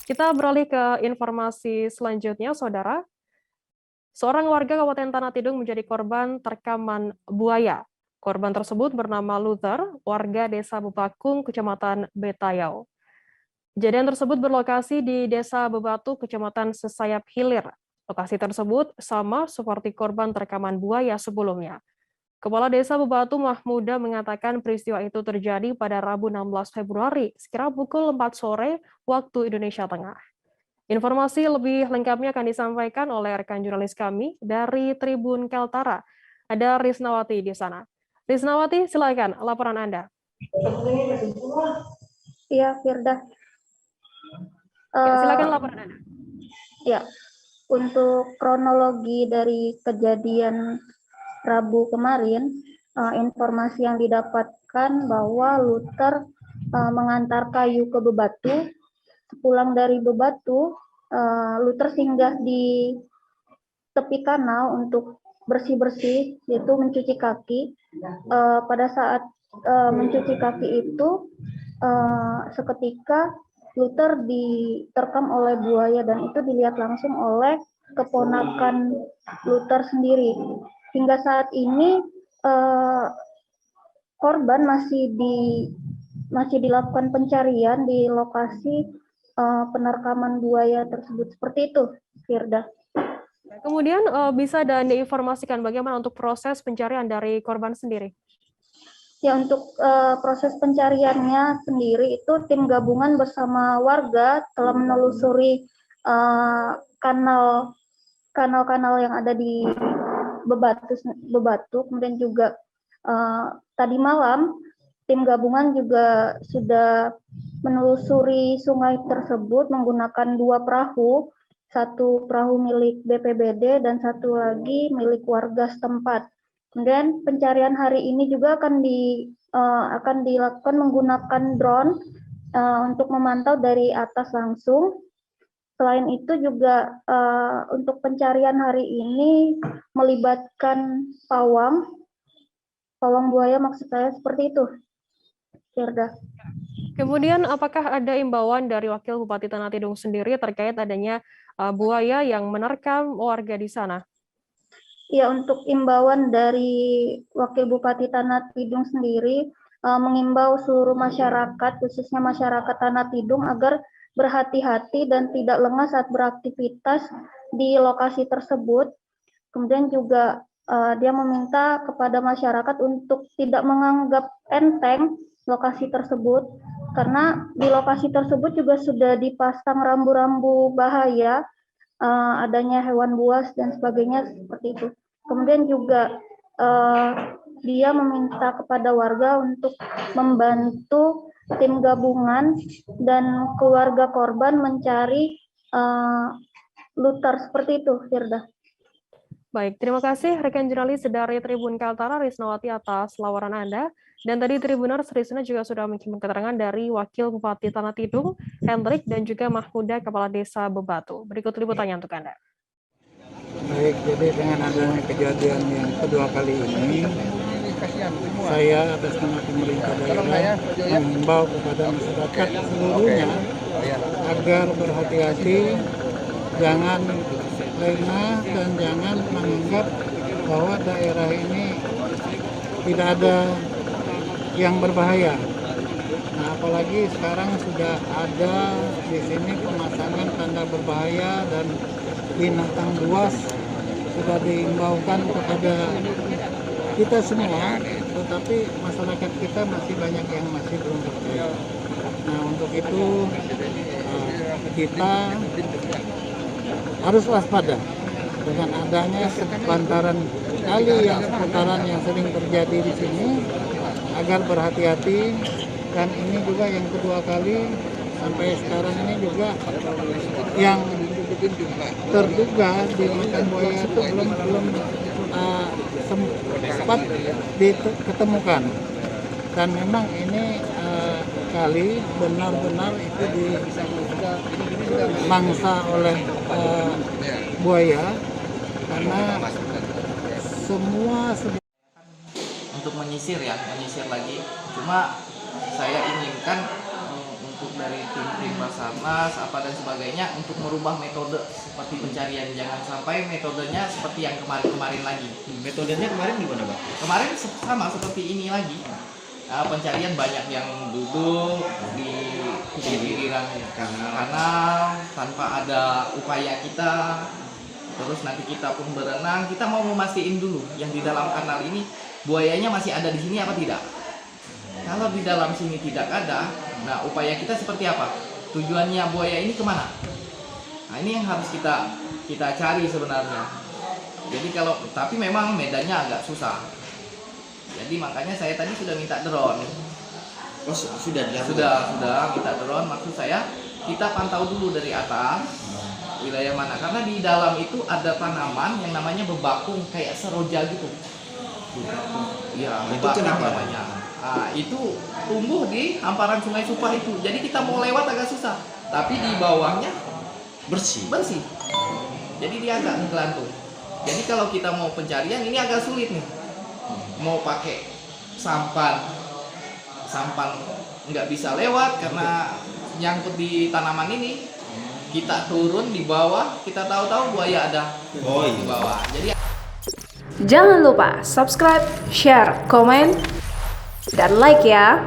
Kita beralih ke informasi selanjutnya, Saudara. Seorang warga Kabupaten Tanah Tidung menjadi korban terkaman buaya. Korban tersebut bernama Luther, warga Desa Bebakung, Kecamatan Betayau. Kejadian tersebut berlokasi di Desa Bebatu, Kecamatan Sesayap Hilir. Lokasi tersebut sama seperti korban terkaman buaya sebelumnya. Kepala Desa Bebatu Mahmuda mengatakan peristiwa itu terjadi pada Rabu 16 Februari, sekira pukul 4 sore waktu Indonesia Tengah. Informasi lebih lengkapnya akan disampaikan oleh rekan jurnalis kami dari Tribun Kaltara. Ada Risnawati di sana. Risnawati, silakan laporan Anda. Iya, Firda. Silakan laporan Anda. Ya, untuk kronologi dari kejadian Rabu kemarin, informasi yang didapatkan bahwa Luther mengantar kayu ke Bebatu. Pulang dari Bebatu, Luther singgah di tepi kanal untuk bersih-bersih, yaitu mencuci kaki. Pada saat mencuci kaki itu, seketika Luther diterkam oleh buaya dan itu dilihat langsung oleh keponakan Luther sendiri. Hingga saat ini korban masih dilakukan pencarian di lokasi penerkaman buaya tersebut. Seperti itu, Firda. Kemudian bisa dan diinformasikan bagaimana untuk proses pencarian dari korban sendiri? Ya, untuk proses pencariannya sendiri itu tim gabungan bersama warga telah menelusuri kanal-kanal yang ada di Bebatu, kemudian juga tadi malam tim gabungan juga sudah menelusuri sungai tersebut menggunakan 2 perahu, satu perahu milik BPBD dan satu lagi milik warga setempat. Kemudian pencarian hari ini juga akan dilakukan menggunakan drone untuk memantau dari atas langsung. Selain itu juga untuk pencarian hari ini melibatkan pawang buaya maksud saya, seperti itu, Firda. Kemudian apakah ada imbauan dari Wakil Bupati Tanah Tidung sendiri terkait adanya buaya yang menerkam warga di sana? Ya, untuk imbauan dari Wakil Bupati Tanah Tidung sendiri mengimbau seluruh masyarakat, khususnya masyarakat Tanah Tidung, agar berhati-hati dan tidak lengah saat beraktivitas di lokasi tersebut. Kemudian juga dia meminta kepada masyarakat untuk tidak menganggap enteng lokasi tersebut, karena di lokasi tersebut juga sudah dipasang rambu-rambu bahaya, adanya hewan buas dan sebagainya, seperti itu. Kemudian juga dia meminta kepada warga untuk membantu tim gabungan dan keluarga korban mencari Luther, seperti itu, Firda. Baik, terima kasih rekan jurnalis dari Tribun Kaltara Risnawati atas laporan Anda. Dan tadi Tribuners Risna juga sudah mengirim keterangan dari Wakil Bupati Tanah Tidung, Hendrik, dan juga Mahmuda, Kepala Desa Bebatu. Berikut liputannya untuk Anda. Baik, jadi dengan adanya kejadian yang kedua kali ini, saya atas nama pemerintah daerah mengimbau kepada masyarakat seluruhnya agar berhati-hati, jangan lengah dan jangan menganggap bahwa daerah ini tidak ada yang berbahaya. Nah, apalagi sekarang sudah ada di sini pemasangan tanda berbahaya dan binatang buas, sudah diimbaukan kepada kita semua, tetapi masyarakat kita masih banyak yang masih belum percaya. Nah, untuk itu kita harus waspada dengan adanya sepantaran kali yang seputaran yang sering terjadi di sini, agar berhati-hati. Dan ini juga yang kedua kali, sampai sekarang ini juga yang terduga dimakan buaya itu belum sempat diketemukan. Dan memang ini kali benar-benar itu di mangsa oleh buaya, karena semua untuk menyisir lagi. Cuma saya inginkan untuk dari tim-tim Basarnas apa dan sebagainya untuk merubah metode seperti pencarian. Jangan sampai metodenya seperti yang kemarin-kemarin lagi. Metodenya kemarin gimana, Pak? Kemarin sama seperti ini lagi. Pencarian banyak yang duduk di pinggiran kanal tanpa ada upaya kita. Terus nanti kita pun berenang, kita mau memastikan dulu yang di dalam kanal ini buayanya masih ada di sini apa tidak. Kalau di dalam sini tidak ada, nah upaya kita seperti apa? Tujuannya buaya ini kemana? Nah ini yang harus kita cari sebenarnya. Jadi tapi memang medannya agak susah. Jadi makanya saya tadi sudah minta drone. Oh, sudah dilakukan? Sudah minta drone. Maksud saya kita pantau dulu dari atas wilayah mana, karena di dalam itu ada tanaman yang namanya bebakung kayak seroja gitu. Iya, itu kenapa namanya? Itu tumbuh di hamparan Sungai Supah itu. Jadi kita mau lewat agak susah. Tapi di bawahnya bersih. Jadi dia agak menggelantung. Jadi kalau kita mau pencarian ini agak sulit nih. Mau pakai sampan nggak bisa lewat karena nyangkut di tanaman ini. Kita turun di bawah, kita tahu-tahu buaya ada di bawah. Jadi jangan lupa subscribe, share, komen, dan like ya.